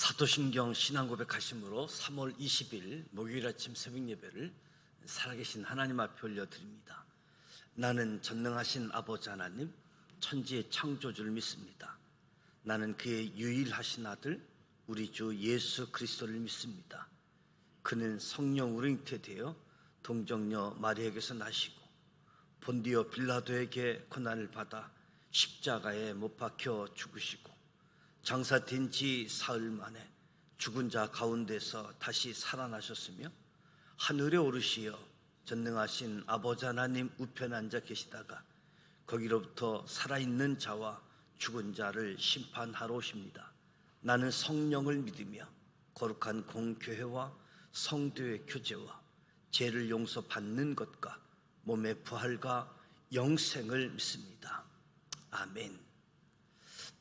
사도신경 신앙고백하심으로 3월 20일 목요일 아침 새벽 예배를 살아계신 하나님 앞에 올려드립니다. 나는 전능하신 아버지 하나님, 천지의 창조주를 믿습니다. 나는 그의 유일하신 아들 우리 주 예수 그리스도를 믿습니다. 그는 성령으로 잉태되어 동정녀 마리아에게서 나시고 본디오 빌라도에게 고난을 받아 십자가에 못 박혀 죽으시고 장사된 지 사흘 만에 죽은 자 가운데서 다시 살아나셨으며 하늘에 오르시어 전능하신 아버지 하나님 우편에 앉아 계시다가 거기로부터 살아있는 자와 죽은 자를 심판하러 오십니다. 나는 성령을 믿으며 거룩한 공교회와 성도의 교제와 죄를 용서받는 것과 몸의 부활과 영생을 믿습니다. 아멘.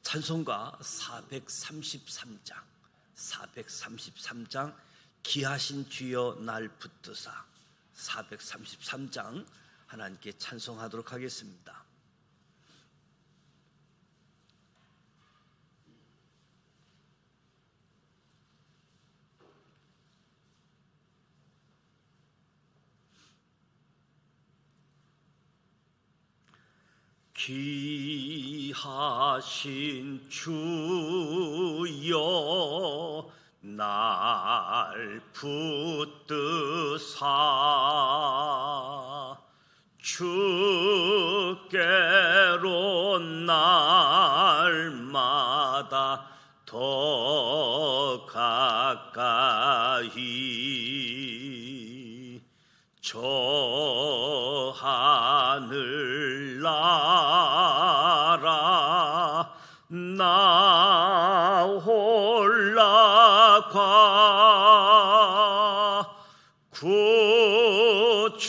찬송가 433장 기하신 주여 날 붙드사 433장 하나님께 찬송하도록 하겠습니다. 귀하신 주여 날 붙드사 주께로 날마다 더 가까이 저 하늘 나라 나 올라가 구주의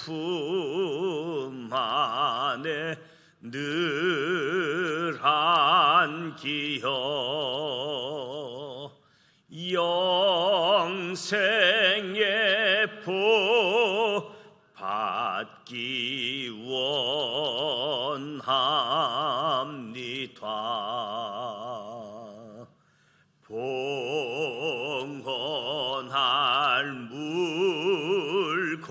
품 안에 늘 안기어 영생의 복 받기 원합니다. 봉헌할 물건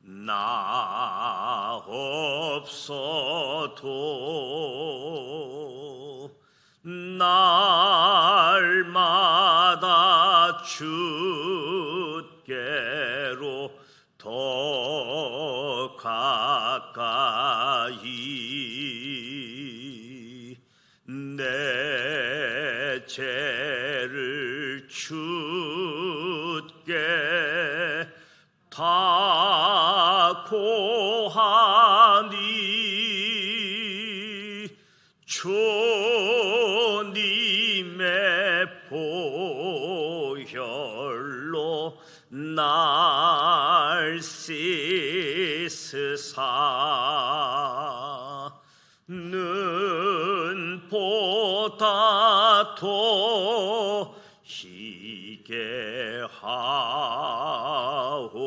나 없어도 날마다 주께로 더 가까이 내 죄를 주께 다 고하니 주님의 보혈로 날 씻으사 눈보다 더 희게 하옵소서.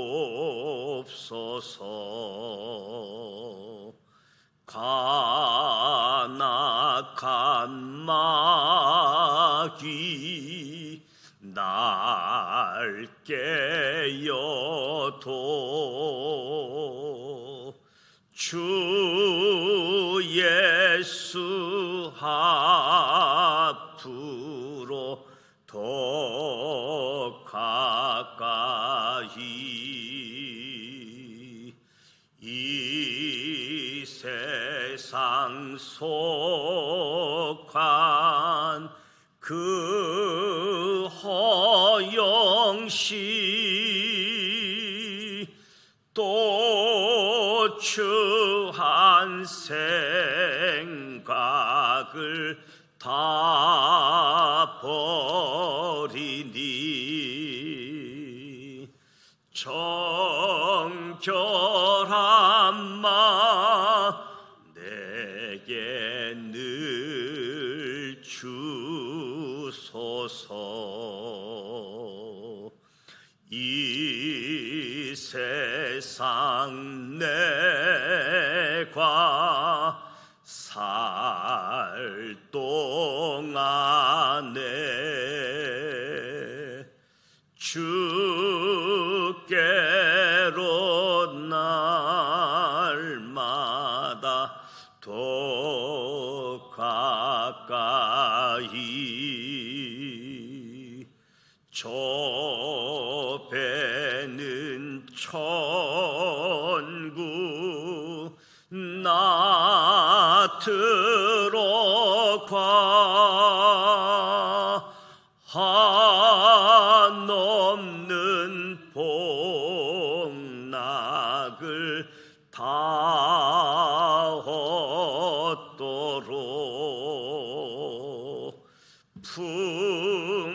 간악한 마귀 날 깨어도 주 예수 앞으로 더 가까이 이 세상 속한 그 허영시 또 추한 생각을 다 버리니 정결한 마 내게 늘 주소서. 이 세상 내가 살 동안 더 가까이 저 배는 천국 나 들어가 한없는 복락을 다하도록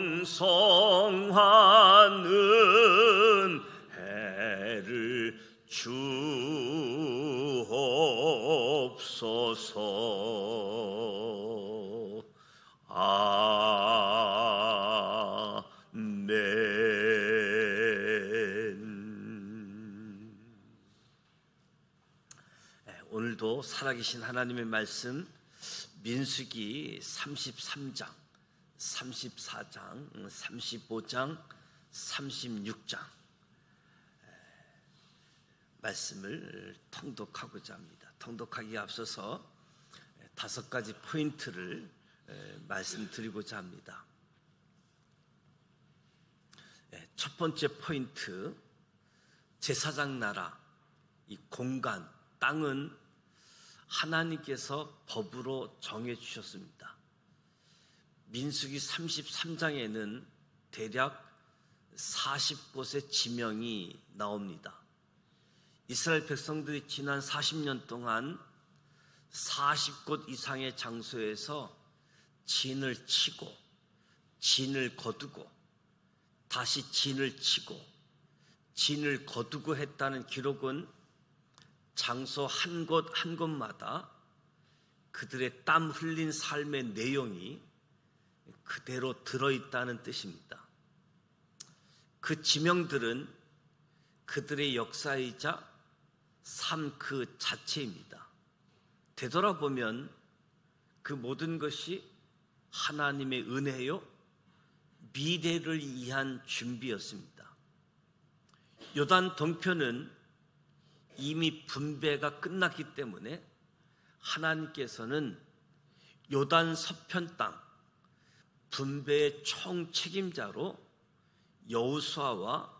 풍성한 은혜를 주옵소서. 아멘. 오늘도 살아계신 하나님의 말씀 민수기 33장, 34장, 35장, 36장 말씀을 통독하고자 합니다. 통독하기에 앞서서 5가지 포인트를 말씀드리고자 합니다. 첫 번째 포인트, 제사장 나라, 이 공간, 땅은 하나님께서 법으로 정해 주셨습니다. 민수기 33장에는 대략 40곳의 지명이 나옵니다. 이스라엘 백성들이 지난 40년 동안 40곳 이상의 장소에서 진을 치고 진을 거두고 다시 진을 치고 진을 거두고 했다는 기록은 장소 한 곳 한 곳마다 그들의 땀 흘린 삶의 내용이 그대로 들어있다는 뜻입니다. 그 지명들은 그들의 역사이자 삶 그 자체입니다. 되돌아보면 그 모든 것이 하나님의 은혜요, 미래를 위한 준비였습니다. 요단 동편은 이미 분배가 끝났기 때문에 하나님께서는 요단 서편 땅 분배의 총 책임자로 여호수아와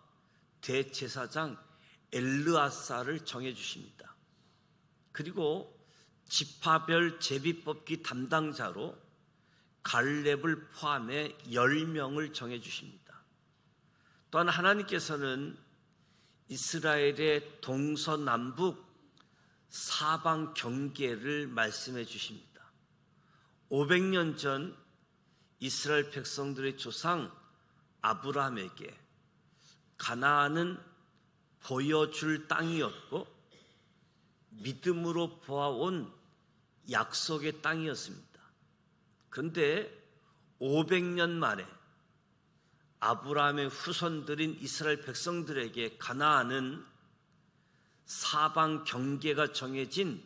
대제사장 엘르아사를 정해 주십니다. 그리고 지파별 제비뽑기 담당자로 갈렙을 포함해 10명을 정해 주십니다. 또한 하나님께서는 이스라엘의 동서남북 사방 경계를 말씀해 주십니다. 500년 전 이스라엘 백성들의 조상 아브라함에게 가나안은 보여줄 땅이었고 믿음으로 보아온 약속의 땅이었습니다. 그런데 500년 만에 아브라함의 후손들인 이스라엘 백성들에게 가나안은 사방 경계가 정해진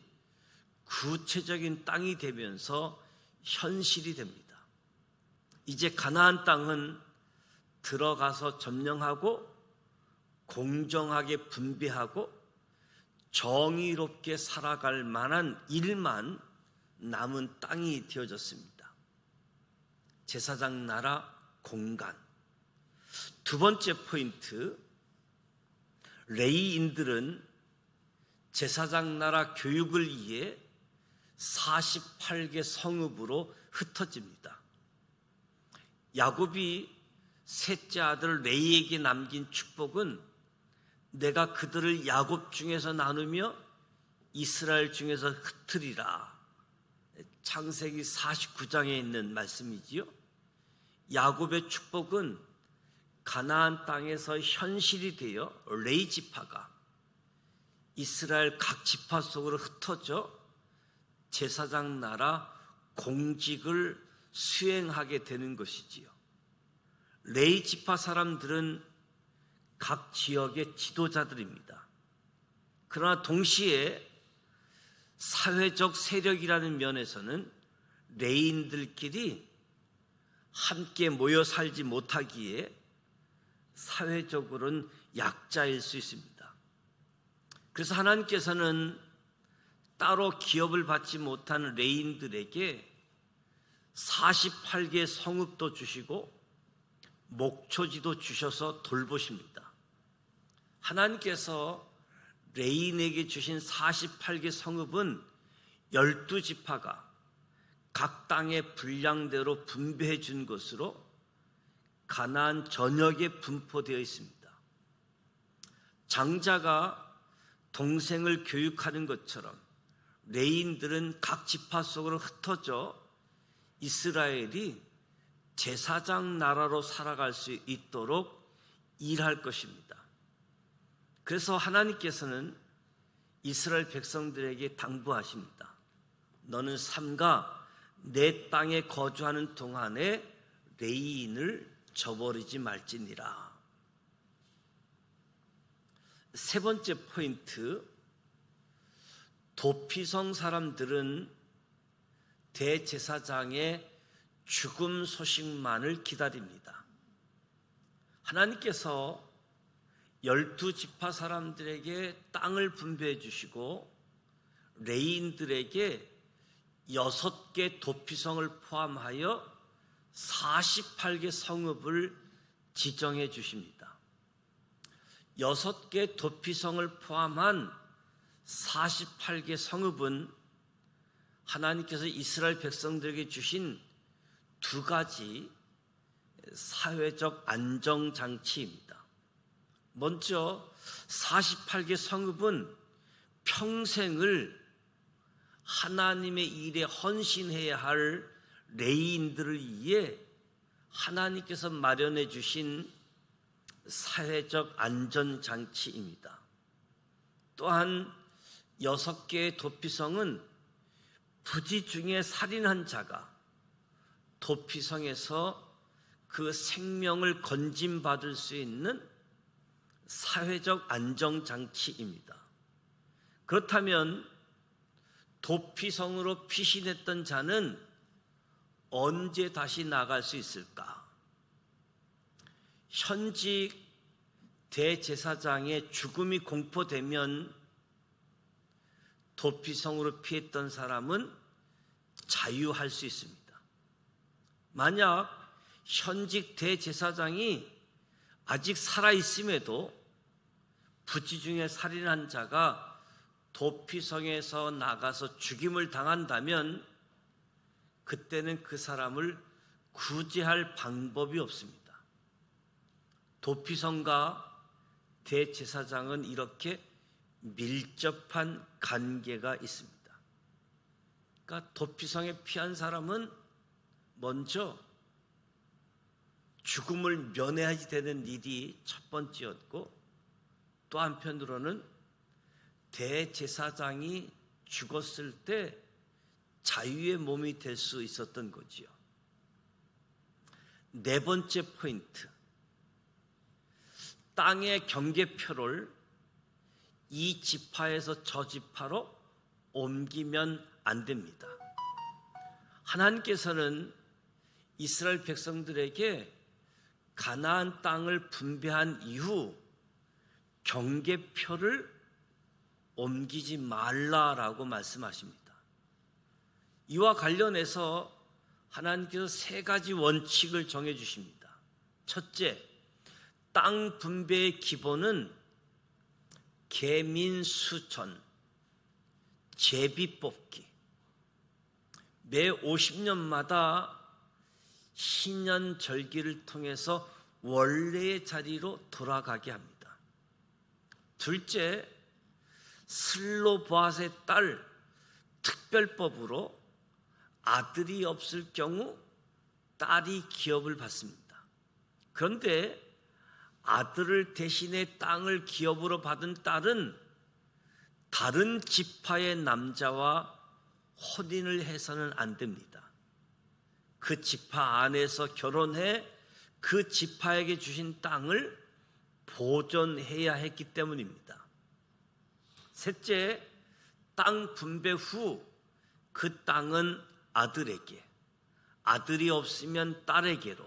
구체적인 땅이 되면서 현실이 됩니다. 이제 가나안 땅은 들어가서 점령하고 공정하게 분배하고 정의롭게 살아갈 만한 일만 남은 땅이 되어졌습니다. 제사장 나라 공간. 두 번째 포인트, 레위인들은 제사장 나라 교육을 위해 48개 성읍으로 흩어집니다. 야곱이 셋째 아들 레이에게 남긴 축복은 내가 그들을 야곱 중에서 나누며 이스라엘 중에서 흩으리라. 창세기 49장에 있는 말씀이지요. 야곱의 축복은 가나안 땅에서 현실이 되어 레위 지파가 이스라엘 각 지파 속으로 흩어져 제사장 나라 공직을 수행하게 되는 것이지요. 레위 지파 사람들은 각 지역의 지도자들입니다. 그러나 동시에 사회적 세력이라는 면에서는 레위인들끼리 함께 모여 살지 못하기에 사회적으로는 약자일 수 있습니다. 그래서 하나님께서는 따로 기업을 받지 못한 레인들에게 48개 성읍도 주시고 목초지도 주셔서 돌보십니다. 하나님께서 레인에게 주신 48개 성읍은 12지파가 각 땅의 분량대로 분배해 준 것으로 가나안 전역에 분포되어 있습니다. 장자가 동생을 교육하는 것처럼 레인들은 각 지파 속으로 흩어져 이스라엘이 제사장 나라로 살아갈 수 있도록 일할 것입니다. 그래서 하나님께서는 이스라엘 백성들에게 당부하십니다. 너는 삼가 내 땅에 거주하는 동안에 레인을 저버리지 말지니라. 세 번째 포인트, 도피성 사람들은 대제사장의 죽음 소식만을 기다립니다. 하나님께서 12지파 사람들에게 땅을 분배해 주시고 레인들에게 6개 도피성을 포함하여 48개 성읍을 지정해 주십니다. 6개 도피성을 포함한 48개 성읍은 하나님께서 이스라엘 백성들에게 주신 두 가지 사회적 안정장치입니다. 먼저 48개 성읍은 평생을 하나님의 일에 헌신해야 할 레위인들을 위해 하나님께서 마련해 주신 사회적 안전장치입니다. 또한 6개의 도피성은 부지 중에 살인한 자가 도피성에서 그 생명을 건짐받을 수 있는 사회적 안정장치입니다. 그렇다면 도피성으로 피신했던 자는 언제 다시 나갈 수 있을까? 현직 대제사장의 죽음이 공포되면 도피성으로 피했던 사람은 자유할 수 있습니다. 만약 현직 대제사장이 아직 살아있음에도 부지 중에 살인한 자가 도피성에서 나가서 죽임을 당한다면 그때는 그 사람을 구제할 방법이 없습니다. 도피성과 대제사장은 이렇게 밀접한 관계가 있습니다. 그러니까 도피성에 피한 사람은 먼저 죽음을 면해야 되는 일이 첫 번째였고, 또 한편으로는 대제사장이 죽었을 때 자유의 몸이 될 수 있었던 거지요. 네 번째 포인트, 땅의 경계표를 이 지파에서 저 지파로 옮기면 안 됩니다. 하나님께서는 이스라엘 백성들에게 가나안 땅을 분배한 이후 경계표를 옮기지 말라라고 말씀하십니다. 이와 관련해서 하나님께서 세 가지 원칙을 정해 주십니다. 첫째, 땅 분배의 기본은 계민수천, 제비 뽑기. 매 50년마다 신년절기를 통해서 원래의 자리로 돌아가게 합니다. 둘째, 슬로보앗의 딸 특별법으로 아들이 없을 경우 딸이 기업을 받습니다. 그런데 아들을 대신해 땅을 기업으로 받은 딸은 다른 지파의 남자와 혼인을 해서는 안 됩니다. 그 지파 안에서 결혼해 그 지파에게 주신 땅을 보존해야 했기 때문입니다. 셋째, 땅 분배 후 그 땅은 아들에게, 아들이 없으면 딸에게로,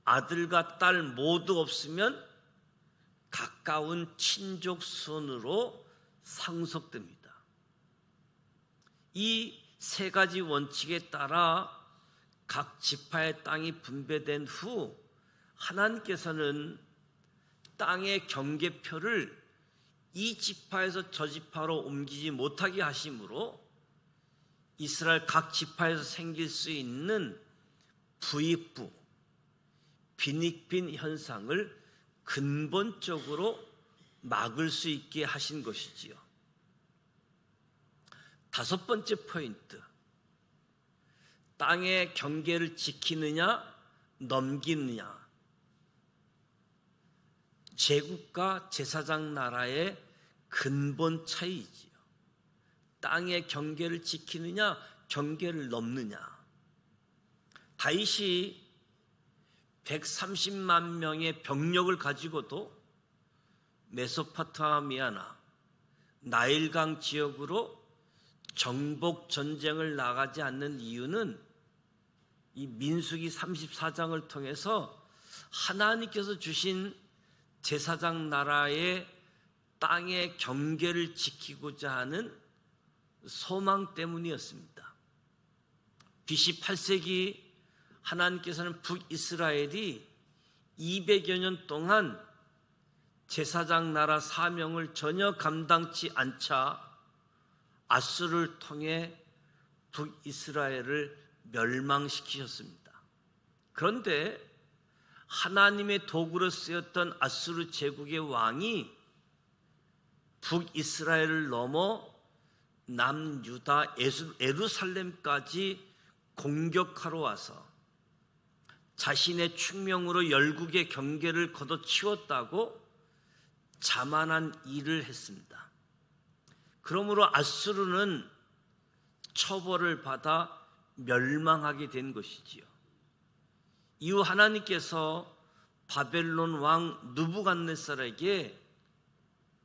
아들과 딸 모두 없으면 가까운 친족 순으로 상속됩니다. 이 세 가지 원칙에 따라 각 지파의 땅이 분배된 후 하나님께서는 땅의 경계표를 이 지파에서 저 지파로 옮기지 못하게 하심으로 이스라엘 각 지파에서 생길 수 있는 부익부, 빈익빈 현상을 근본적으로 막을 수 있게 하신 것이지요. 다섯 번째 포인트, 땅의 경계를 지키느냐 넘기느냐, 제국과 제사장 나라의 근본 차이지요. 땅의 경계를 지키느냐 경계를 넘느냐. 다윗이 130만 명의 병력을 가지고도 메소포타미아나 나일강 지역으로 정복 전쟁을 나가지 않는 이유는 이 민수기 34장을 통해서 하나님께서 주신 제사장 나라의 땅의 경계를 지키고자 하는 소망 때문이었습니다. BC 8세기 하나님께서는 북이스라엘이 200여 년 동안 제사장 나라 사명을 전혀 감당치 않자 아수르를 통해 북이스라엘을 멸망시키셨습니다. 그런데 하나님의 도구로 쓰였던 아수르 제국의 왕이 북이스라엘을 넘어 남유다 예루살렘까지 공격하러 와서 자신의 충명으로 열국의 경계를 걷어치웠다고 자만한 일을 했습니다. 그러므로 아수르는 처벌을 받아 멸망하게 된 것이지요. 이후 하나님께서 바벨론 왕 느부갓네살에게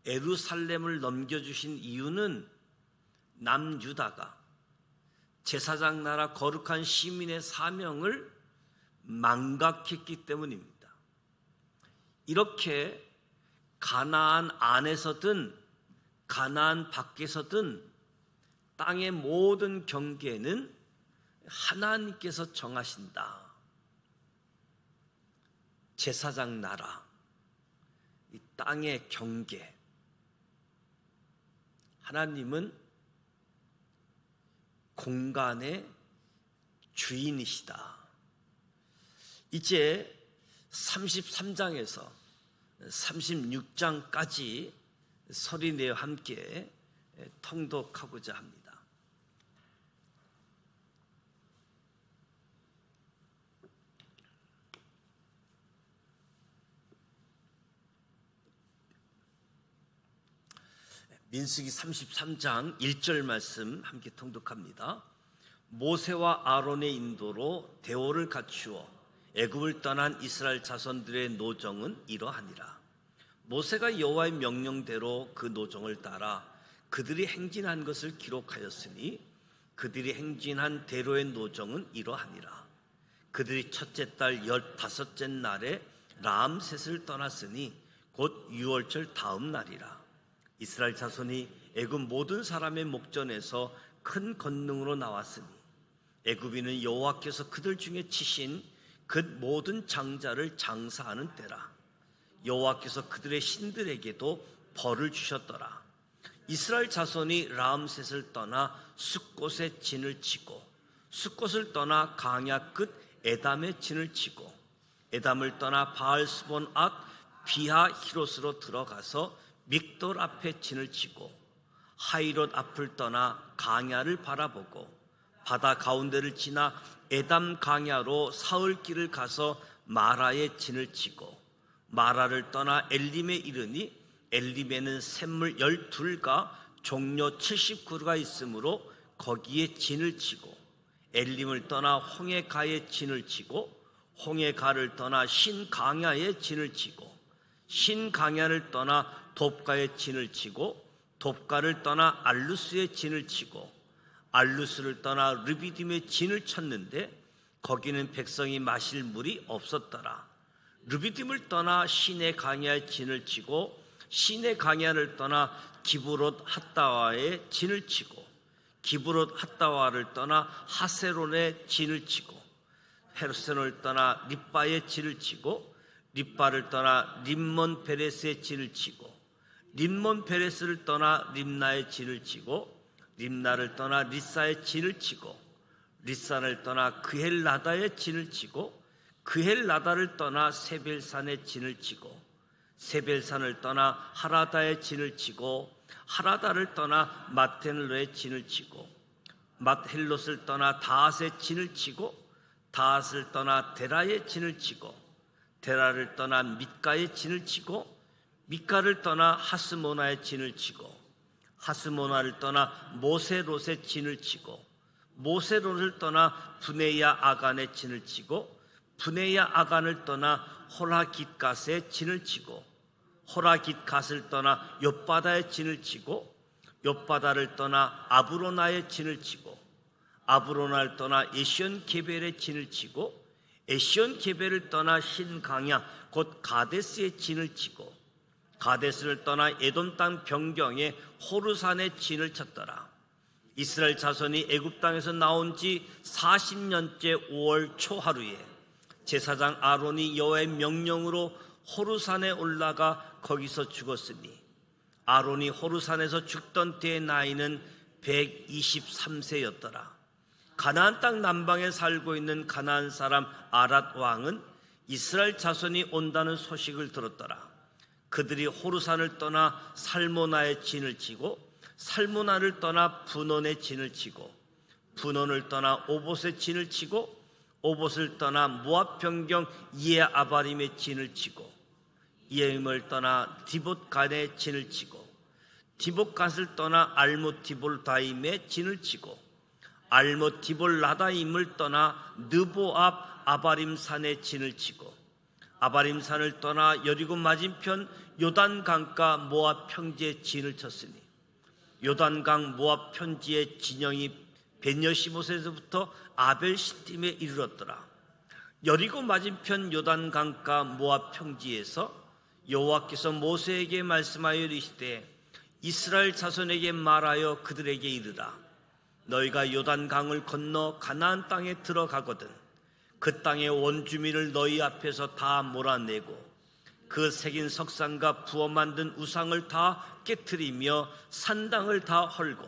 예루살렘을 넘겨주신 이유는 남유다가 제사장 나라 거룩한 시민의 사명을 망각했기 때문입니다. 이렇게 가나안 안에서든 가나안 밖에서든 땅의 모든 경계는 하나님께서 정하신다. 제사장 나라, 이 땅의 경계, 하나님은 공간의 주인이시다. 이제 33장에서 36장까지 서리내어 함께 통독하고자 합니다. 민수기 33장 1절 말씀 함께 통독합니다. 모세와 아론의 인도로 대오를 갖추어 애굽을 떠난 이스라엘 자손들의 노정은 이러하니라. 모세가 여호와의 명령대로 그 노정을 따라 그들이 행진한 것을 기록하였으니 그들이 행진한 대로의 노정은 이러하니라. 그들이 첫째 달 15째 날에 라암셋을 떠났으니 곧 유월절 다음 날이라. 이스라엘 자손이 애굽 모든 사람의 목전에서 큰 권능으로 나왔으니 애굽인은 여호와께서 그들 중에 치신 그 모든 장자를 장사하는 때라. 여호와께서 그들의 신들에게도 벌을 주셨더라. 이스라엘 자손이 라암셋을 떠나 숫곳에 진을 치고 숫곳을 떠나 강야 끝 에담에 진을 치고 에담을 떠나 바알스본 앞 비하 히롯으로 들어가서 믹돌 앞에 진을 치고 하이롯 앞을 떠나 강야를 바라보고 바다 가운데를 지나 에담 강야로 사흘길을 가서 마라에 진을 치고 마라를 떠나 엘림에 이르니 엘림에는 샘물 12가 종려 70그루가 있으므로 거기에 진을 치고 엘림을 떠나 홍해가에 진을 치고 홍해가를 떠나 신강야에 진을 치고 신강야를 떠나 돕가에 진을 치고 돕가를 떠나 알루스에 진을 치고 알루스를 떠나 르비딤에 진을 쳤는데 거기는 백성이 마실 물이 없었더라. 르비딤을 떠나 시내 강야에 진을 치고 시내 강야를 떠나 기브롯 핫다와에 진을 치고 기브롯 핫다와를 떠나 하세론에 진을 치고 헤르센을 떠나 립바에 진을 치고 립바를 떠나 림몬 베레스에 진을 치고 림몬 베레스를 떠나 림나에 진을 치고 림나를 떠나 리사에 진을 치고 리사를 떠나 그헬라다에 진을 치고 그헬라다를 떠나 세벨산에 진을 치고 세벨산을 떠나 하라다에 진을 치고 하라다를 떠나 맏헬롯에 진을 치고 맏헬롯을 떠나 다핫에 진을 치고 다핫을 떠나 데라에 진을 치고 데라를 떠나 mit가에 진을 치고 mit가를 떠나 하스모나에 진을 치고 하스모나를 떠나 모세롯에 진을 치고 모세롯을 떠나 브네야 아간에 진을 치고 브네야 아간을 떠나 호라깃갓에 진을 치고 호라깃갓을 떠나 욥바다에 진을 치고 욥바다를 떠나 아브로나에 진을 치고 아브로나를 떠나 에시온 게벨에 진을 치고 에시온 게벨을 떠나 신강야 곧 가데스에 진을 치고 가데스를 떠나 에돔 땅 변경에 호르산에 진을 쳤더라. 이스라엘 자손이 애굽 땅에서 나온 지 40년째 5월 초하루에 제사장 아론이 여호와의 명령으로 호르산에 올라가 거기서 죽었으니 아론이 호르산에서 죽던 때의 나이는 123세였더라. 가나안 땅 남방에 살고 있는 가나안 사람 아랏 왕은 이스라엘 자손이 온다는 소식을 들었더라. 그들이 호르산을 떠나 살모나에 진을 치고 살모나를 떠나 분원에 진을 치고 분원을 떠나 오봇에 진을 치고 오봇을 떠나 모압 변경 이에아바림에 진을 치고 이에임을 떠나 디봇간에 진을 치고 디봇갓을 떠나 알못디볼다임에 진을 치고 알못디볼라다임을 떠나 느보압 아바림산에 진을 치고 아바림산을 떠나 여리고 맞은편 요단강가 모압 평지에 진을 쳤으니 요단강 모압 평지의 진영이 벤여시못에서부터 아벨시팀에 이르렀더라. 여리고 맞은편 요단강가 모압 평지에서 여호와께서 모세에게 말씀하여 이르시되 이스라엘 자손에게 말하여 그들에게 이르라. 너희가 요단강을 건너 가나안 땅에 들어가거든 그 땅의 원주민을 너희 앞에서 다 몰아내고 그 새긴 석상과 부어 만든 우상을 다 깨트리며 산당을 다 헐고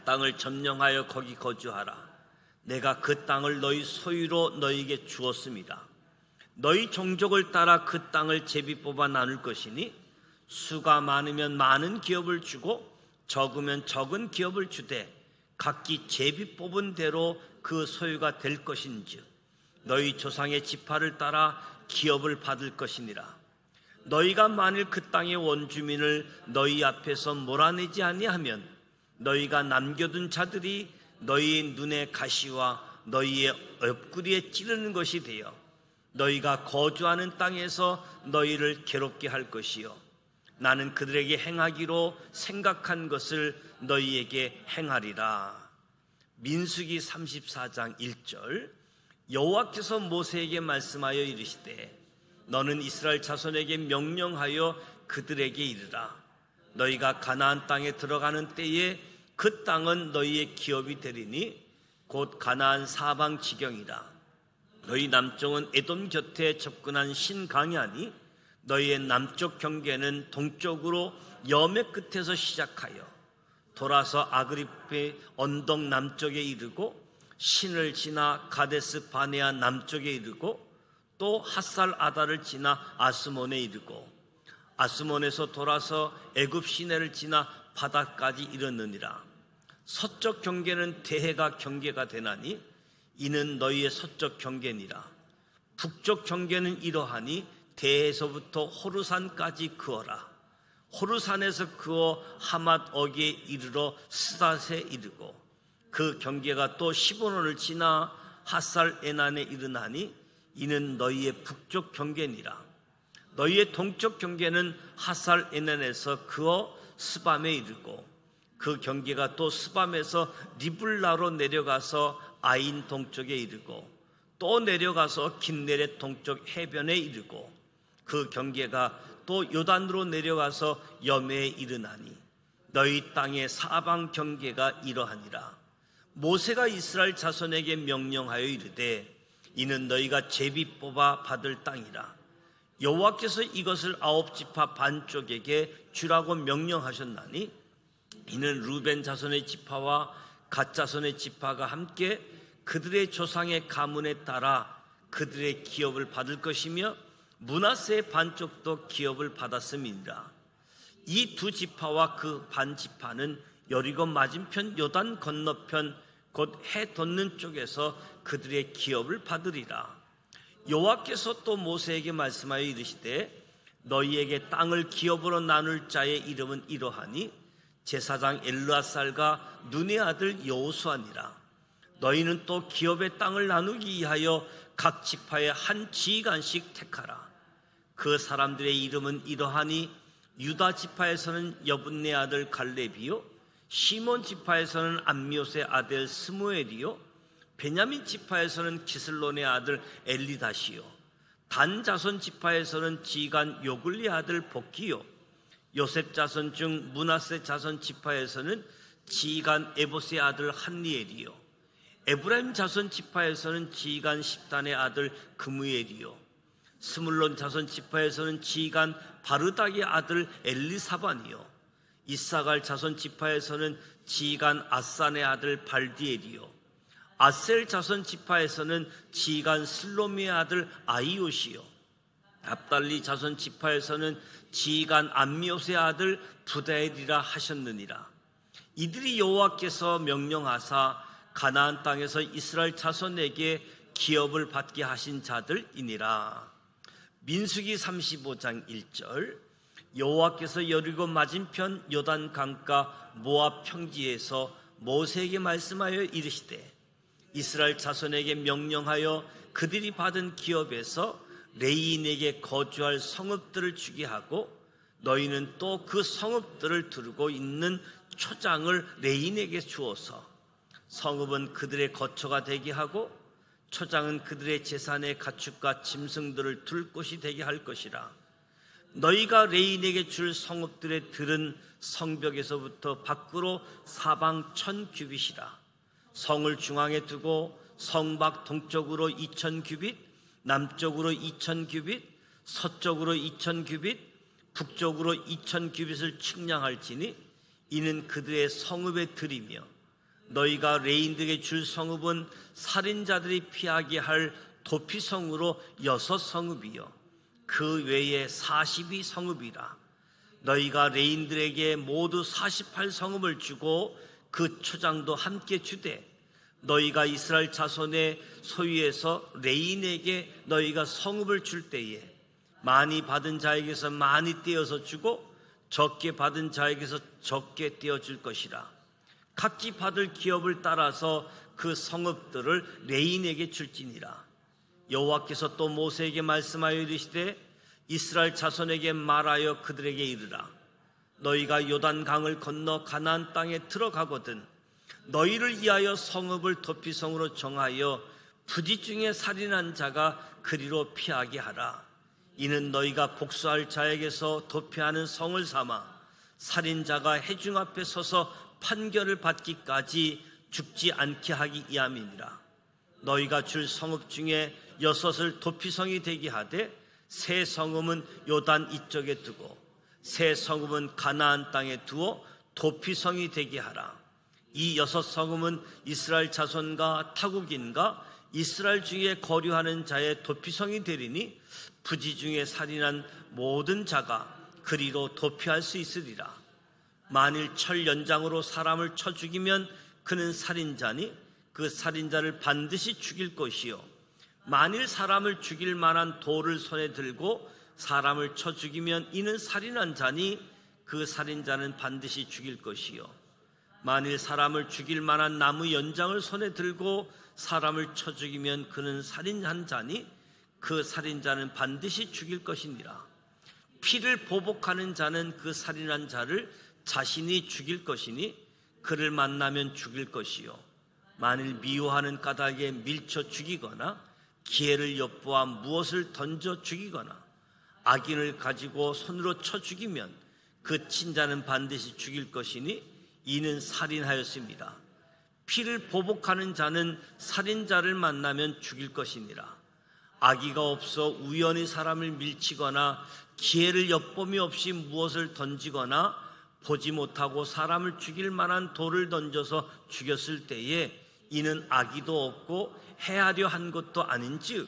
땅을 점령하여 거기 거주하라. 내가 그 땅을 너희 소유로 너희에게 주었습니다. 너희 종족을 따라 그 땅을 제비 뽑아 나눌 것이니 수가 많으면 많은 기업을 주고 적으면 적은 기업을 주되 각기 제비 뽑은 대로 그 소유가 될 것인즉 너희 조상의 지파를 따라 기업을 받을 것이니라. 너희가 만일 그 땅의 원주민을 너희 앞에서 몰아내지 아니하면 너희가 남겨둔 자들이 너희의 눈의 가시와 너희의 옆구리에 찌르는 것이 되어 너희가 거주하는 땅에서 너희를 괴롭게 할 것이요 나는 그들에게 행하기로 생각한 것을 너희에게 행하리라. 민수기 34장 1절 여호와께서 모세에게 말씀하여 이르시되 너는 이스라엘 자손에게 명령하여 그들에게 이르라. 너희가 가나안 땅에 들어가는 때에 그 땅은 너희의 기업이 되리니 곧 가나안 사방 지경이라. 너희 남쪽은 에돔 곁에 접근한 신강야니 너희의 남쪽 경계는 동쪽으로 여매 끝에서 시작하여 돌아서 아그리프의 언덕 남쪽에 이르고 신을 지나 가데스 바네아 남쪽에 이르고 또 핫살 아다를 지나 아스몬에 이르고 아스몬에서 돌아서 애굽 시내를 지나 바다까지 이르느니라. 서쪽 경계는 대해가 경계가 되나니 이는 너희의 서쪽 경계니라. 북쪽 경계는 이러하니 대해에서부터 호르산까지 그어라. 호르산에서 그어 하맛 어기에 이르러 스닷에 이르고 그 경계가 또 시보논을 지나 핫살 에난에 이르나니 이는 너희의 북쪽 경계니라. 너희의 동쪽 경계는 핫살 에난에서 그어 스밤에 이르고 그 경계가 또 스밤에서 리블라로 내려가서 아인 동쪽에 이르고 또 내려가서 긴네렛 동쪽 해변에 이르고 그 경계가 또 요단으로 내려가서 여매에 이르나니 너희 땅의 사방 경계가 이러하니라. 모세가 이스라엘 자손에게 명령하여 이르되 이는 너희가 제비 뽑아 받을 땅이라. 여호와께서 이것을 아홉 지파 반쪽에게 주라고 명령하셨나니 이는 루벤 자손의 지파와 갓 자손의 지파가 함께 그들의 조상의 가문에 따라 그들의 기업을 받을 것이며 므낫세의 반쪽도 기업을 받았음이니라. 이 두 지파와 그 반 지파는 여리고 맞은편 요단 건너편 곧 해 돋는 쪽에서 그들의 기업을 받으리라. 여호와께서 또 모세에게 말씀하여 이르시되 너희에게 땅을 기업으로 나눌 자의 이름은 이러하니 제사장 엘르아살과 눈의 아들 여호수아니라. 너희는 또 기업의 땅을 나누기 위하여 각 지파의 한 지휘관씩 택하라. 그 사람들의 이름은 이러하니 유다 지파에서는 여분네 아들 갈렙이요 시몬 지파에서는 암미옷의 아들 스무엘이요 베냐민 지파에서는 기슬론의 아들 엘리다시요 단 자손 지파에서는 지휘관 요글리 아들 복기요 요셉 자손 중 므낫세 자손 지파에서는 지휘관 에봇의 아들 한니엘이요 에브라임 자손 지파에서는 지휘관 십단의 아들 그무엘이요 스물론 자손 지파에서는 지휘관 바르닥의 아들 엘리사반이요 이사갈 자손 지파에서는 지휘관 아산의 아들 발디엘이요 아셀 자손 지파에서는 지휘관 슬로미의 아들 아이옷이요 압달리 자손 지파에서는 지휘관 암미옷의 아들 부다엘이라 하셨느니라. 이들이 여호와께서 명령하사 가나안 땅에서 이스라엘 자손에게 기업을 받게 하신 자들이니라. 민수기 35장 1절 여호와께서 여리고 맞은편 요단 강가 모압 평지에서 모세에게 말씀하여 이르시되 이스라엘 자손에게 명령하여 그들이 받은 기업에서 레이인에게 거주할 성읍들을 주게 하고 너희는 또 그 성읍들을 두르고 있는 초장을 레이인에게 주어서 성읍은 그들의 거처가 되게 하고 초장은 그들의 재산의 가축과 짐승들을 둘 곳이 되게 할 것이라. 너희가 레인에게 줄 성읍들의 들은 성벽에서부터 밖으로 사방 1000규빗이라. 성을 중앙에 두고 성밖 동쪽으로 2000규빗, 남쪽으로 2000규빗, 서쪽으로 2000규빗, 북쪽으로 2000규빗을 측량할지니 이는 그들의 성읍의 들이며 너희가 레인들에게 줄 성읍은 살인자들이 피하게 할 도피성으로 6성읍이요 그 외에 42성읍이라. 너희가 레인들에게 모두 48성읍을 주고 그 초장도 함께 주되 너희가 이스라엘 자손의 소유에서 레인에게 너희가 성읍을 줄 때에 많이 받은 자에게서 많이 떼어서 주고 적게 받은 자에게서 적게 떼어줄 것이라. 각기 받을 기업을 따라서 그 성읍들을 레인에게 줄지니라. 여호와께서 또 모세에게 말씀하여 이르시되 이스라엘 자손에게 말하여 그들에게 이르라. 너희가 요단강을 건너 가나안 땅에 들어가거든 너희를 위하여 성읍을 도피성으로 정하여 부지 중에 살인한 자가 그리로 피하게 하라. 이는 너희가 복수할 자에게서 도피하는 성을 삼아 살인자가 해중 앞에 서서 판결을 받기까지 죽지 않게 하기 위함이니라. 너희가 줄 성읍 중에 6을 도피성이 되게 하되 세 성읍은 요단 이쪽에 두고 세 성읍은 가나안 땅에 두어 도피성이 되게 하라. 이 6성읍은 이스라엘 자손과 타국인과 이스라엘 중에 거류하는 자의 도피성이 되리니 부지 중에 살인한 모든 자가 그리로 도피할 수 있으리라. 만일 철 연장으로 사람을 쳐 죽이면 그는 살인자니 그 살인자를 반드시 죽일 것이요 만일 사람을 죽일 만한 돌을 손에 들고 사람을 쳐 죽이면 이는 살인한 자니 그 살인자는 반드시 죽일 것이요 만일 사람을 죽일 만한 나무 연장을 손에 들고 사람을 쳐 죽이면 그는 살인한 자니 그 살인자는 반드시 죽일 것이니라. 피를 보복하는 자는 그 살인한 자를 자신이 죽일 것이니 그를 만나면 죽일 것이요 만일 미워하는 까닭에 밀쳐 죽이거나 기회를 엿보아 무엇을 던져 죽이거나 악인을 가지고 손으로 쳐 죽이면 그 친자는 반드시 죽일 것이니 이는 살인하였습니다. 피를 보복하는 자는 살인자를 만나면 죽일 것이니라. 악의가 없어 우연히 사람을 밀치거나 기회를 엿봄이 없이 무엇을 던지거나 보지 못하고 사람을 죽일 만한 돌을 던져서 죽였을 때에 이는 악의도 없고 해하려 한 것도 아닌즉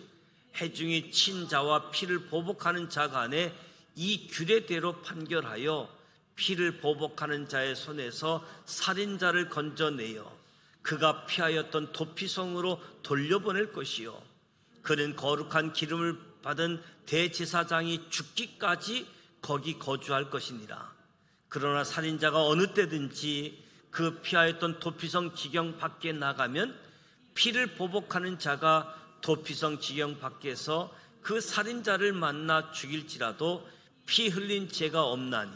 해중이 친자와 피를 보복하는 자 간에 이 규례대로 판결하여 피를 보복하는 자의 손에서 살인자를 건져내어 그가 피하였던 도피성으로 돌려보낼 것이요 그는 거룩한 기름을 받은 대제사장이 죽기까지 거기 거주할 것이니라. 그러나 살인자가 어느 때든지 그 피하였던 도피성 지경 밖에 나가면 피를 보복하는 자가 도피성 지경 밖에서 그 살인자를 만나 죽일지라도 피 흘린 죄가 없나니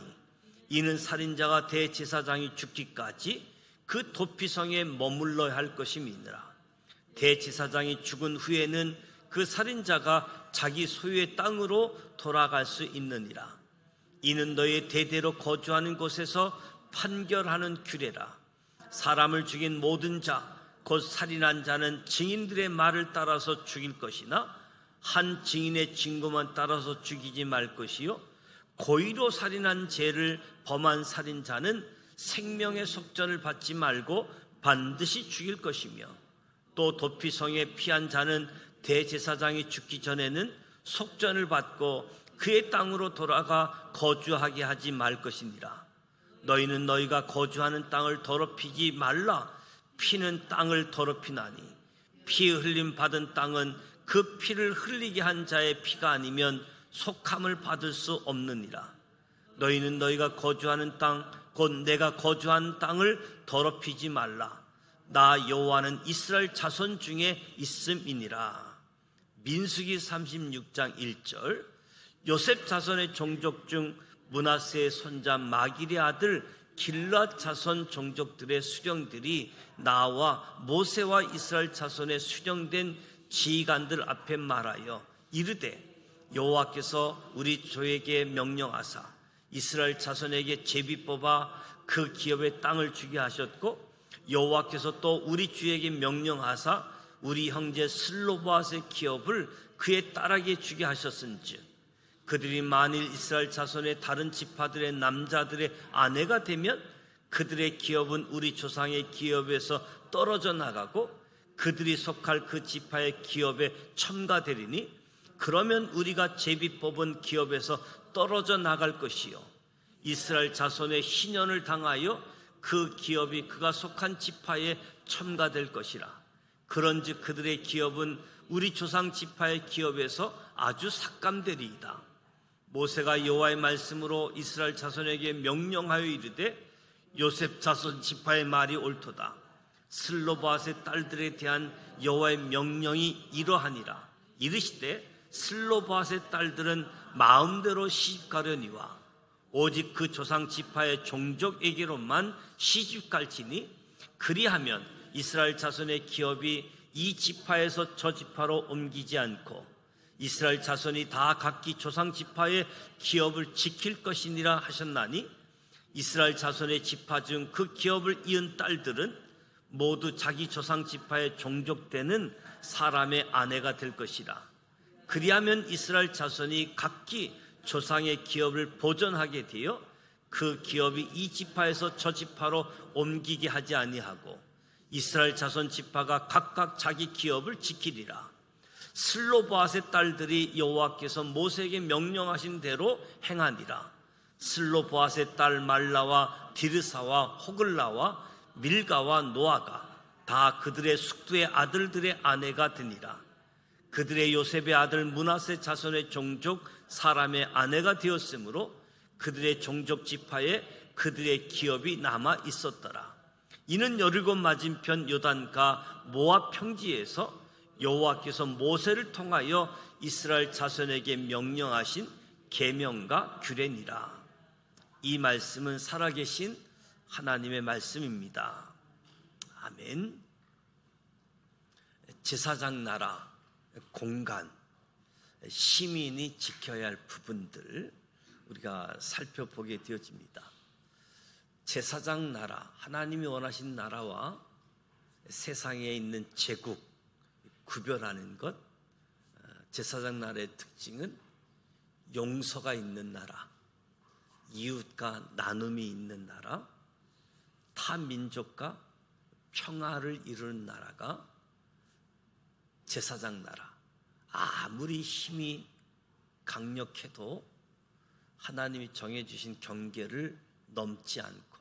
이는 살인자가 대제사장이 죽기까지 그 도피성에 머물러야 할 것임이니라. 대제사장이 죽은 후에는 그 살인자가 자기 소유의 땅으로 돌아갈 수 있느니라. 이는 너의 대대로 거주하는 곳에서 판결하는 규례라. 사람을 죽인 모든 자 곧 살인한 자는 증인들의 말을 따라서 죽일 것이나 한 증인의 증거만 따라서 죽이지 말 것이요 고의로 살인한 죄를 범한 살인자는 생명의 속전을 받지 말고 반드시 죽일 것이며 또 도피성에 피한 자는 대제사장이 죽기 전에는 속전을 받고 그의 땅으로 돌아가 거주하게 하지 말 것이니라. 너희는 너희가 거주하는 땅을 더럽히지 말라. 피는 땅을 더럽히나니 피 흘림 받은 땅은 그 피를 흘리게 한 자의 피가 아니면 속함을 받을 수 없느니라. 너희는 너희가 거주하는 땅 곧 내가 거주한 땅을 더럽히지 말라. 나 여호와는 이스라엘 자손 중에 있음이니라. 민수기 36장 1절. 요셉 자손의 종족 중 므낫세의 손자 마길의 아들 길앗 자손 종족들의 수령들이 나와 모세와 이스라엘 자손의 수령된 지휘관들 앞에 말하여 이르되 여호와께서 우리 조에게 명령하사 이스라엘 자손에게 제비 뽑아 그 기업의 땅을 주게 하셨고 여호와께서 또 우리 주에게 명령하사 우리 형제 슬로바앗의 기업을 그의 딸에게 주게 하셨은즉 그들이 만일 이스라엘 자손의 다른 지파들의 남자들의 아내가 되면 그들의 기업은 우리 조상의 기업에서 떨어져 나가고 그들이 속할 그 지파의 기업에 첨가되리니 그러면 우리가 제비 뽑은 기업에서 떨어져 나갈 것이요 이스라엘 자손의 희년을 당하여 그 기업이 그가 속한 지파에 첨가될 것이라. 그런즉 그들의 기업은 우리 조상 지파의 기업에서 아주 삭감되리이다. 모세가 여호와의 말씀으로 이스라엘 자손에게 명령하여 이르되 요셉 자손 지파의 말이 옳도다. 슬로바앗의 딸들에 대한 여호와의 명령이 이러하니라. 이르시되 슬로바앗의 딸들은 마음대로 시집가려니와 오직 그 조상 지파의 종족에게로만 시집갈지니 그리하면 이스라엘 자손의 기업이 이 지파에서 저 지파로 옮기지 않고 이스라엘 자손이 다 각기 조상 지파의 기업을 지킬 것이니라 하셨나니 이스라엘 자손의 지파 중 그 기업을 이은 딸들은 모두 자기 조상 지파의 종족되는 사람의 아내가 될 것이라. 그리하면 이스라엘 자손이 각기 조상의 기업을 보존하게 되어 그 기업이 이 지파에서 저 지파로 옮기게 하지 아니하고 이스라엘 자손 지파가 각각 자기 기업을 지키리라. 슬로바앗의 딸들이 여호와께서 모세에게 명령하신 대로 행하니라. 슬로바앗의 딸 말라와 디르사와 호글라와 밀가와 노아가 다 그들의 숙부의 아들들의 아내가 되니라. 그들의 요셉의 아들 므낫세 자손의 종족 사람의 아내가 되었으므로 그들의 종족 지파에 그들의 기업이 남아 있었더라. 이는 여리고 맞은편 요단가 모압 평지에서 여호와께서 모세를 통하여 이스라엘 자손에게 명령하신 계명과 규례니라. 이 말씀은 살아계신 하나님의 말씀입니다. 아멘. 제사장 나라, 공간, 시민이 지켜야 할 부분들 우리가 살펴보게 되어집니다. 제사장 나라, 하나님이 원하신 나라와 세상에 있는 제국 구별하는 것. 제사장 나라의 특징은 용서가 있는 나라, 이웃과 나눔이 있는 나라, 타 민족과 평화를 이루는 나라가 제사장 나라. 아무리 힘이 강력해도 하나님이 정해주신 경계를 넘지 않고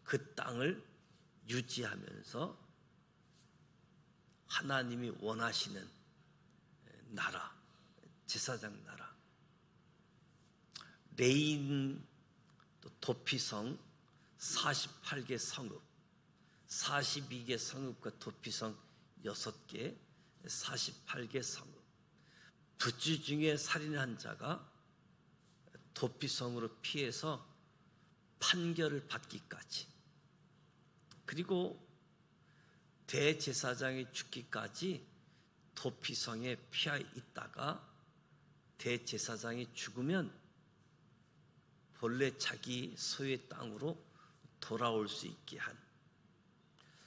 그 땅을 유지하면서 하나님이 원하시는 나라, 제사장 나라. 레인 또 도피성 48개 성읍, 42개 성읍과 도피성 6개, 48개 성읍. 부주 중에 살인한 자가 도피성으로 피해서 판결을 받기까지, 그리고 대제사장이 죽기까지 도피성에 피해 있다가 대제사장이 죽으면 본래 자기 소유의 땅으로 돌아올 수 있게 한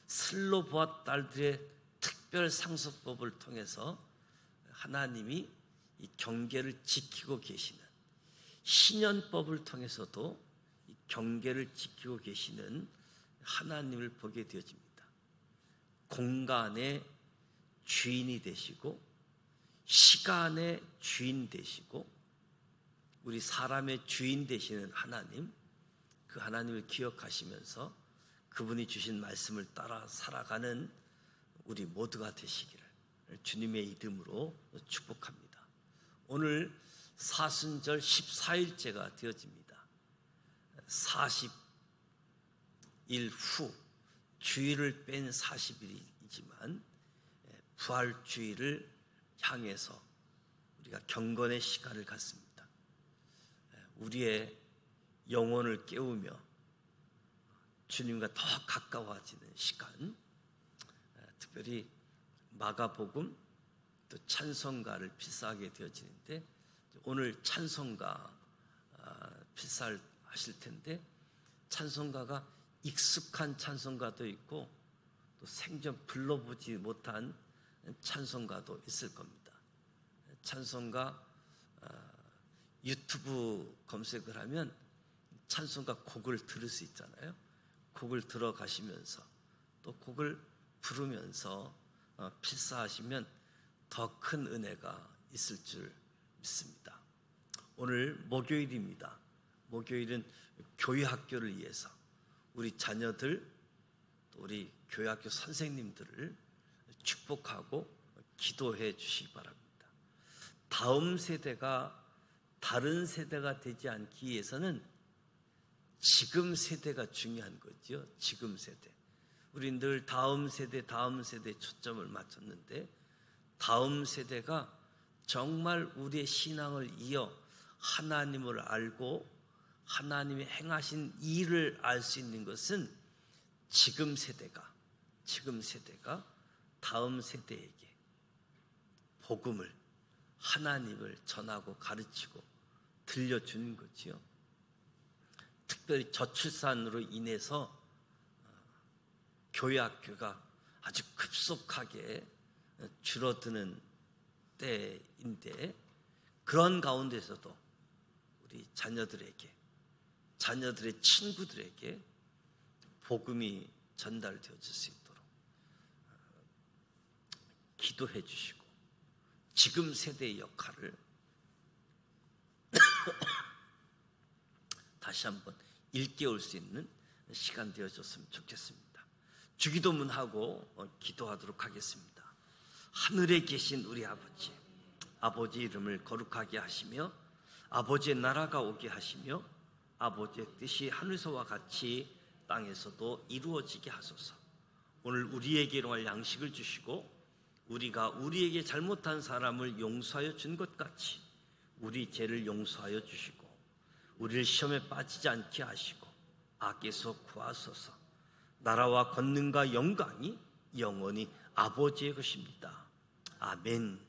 슬로보아 딸들의 특별 상속법을 통해서 하나님이 이 경계를 지키고 계시는, 신년법을 통해서도 이 경계를 지키고 계시는 하나님을 보게 되어집니다. 공간의 주인이 되시고 시간의 주인 되시고 우리 사람의 주인 되시는 하나님, 그 하나님을 기억하시면서 그분이 주신 말씀을 따라 살아가는 우리 모두가 되시기를 주님의 이름으로 축복합니다. 오늘 사순절 14일째가 되어집니다. 40일 후 주일을 뺀 40일이지만 부활주일을 향해서 우리가 경건의 시간을 갖습니다. 우리의 영혼을 깨우며 주님과 더 가까워지는 시간, 특별히 마가복음 또 찬송가를 필사하게 되어지는데, 오늘 찬송가 필사하실 텐데, 찬송가가 익숙한 찬송가도 있고 또 생전 불러보지 못한 찬송가도 있을 겁니다. 찬송가 유튜브 검색을 하면 찬송가 곡을 들을 수 있잖아요. 곡을 들어가시면서 또 곡을 부르면서 필사하시면 더 큰 은혜가 있을 줄 믿습니다. 오늘 목요일입니다. 목요일은 교회학교를 위해서 우리 자녀들, 또 우리 교회학교 선생님들을 축복하고 기도해 주시기 바랍니다. 다음 세대가 다른 세대가 되지 않기 위해서는 지금 세대가 중요한 거죠. 지금 세대. 우리 늘 다음 세대에 초점을 맞췄는데, 다음 세대가 정말 우리의 신앙을 이어 하나님을 알고 하나님이 행하신 일을 알 수 있는 것은 지금 세대가 다음 세대에게 복음을, 하나님을 전하고 가르치고 들려주는 거지요. 특별히 저출산으로 인해서 교회학교가 아주 급속하게 줄어드는 때인데, 그런 가운데서도 우리 자녀들에게, 자녀들의 친구들에게 복음이 전달되어질 수 있도록 기도해 주시고, 지금 세대의 역할을 다시 한번 일깨울 수 있는 시간 되어줬으면 좋겠습니다. 주기도문하고 기도하도록 하겠습니다. 하늘에 계신 우리 아버지, 아버지 이름을 거룩하게 하시며 아버지의 나라가 오게 하시며 아버지의 뜻이 하늘에서와 같이 땅에서도 이루어지게 하소서. 오늘 우리에게 일용할 양식을 주시고 우리가 우리에게 잘못한 사람을 용서하여 준 것 같이 우리 죄를 용서하여 주시고 우리를 시험에 빠지지 않게 하시고 악에서 구하소서. 나라와 권능과 영광이 영원히 아버지의 것입니다. 아멘.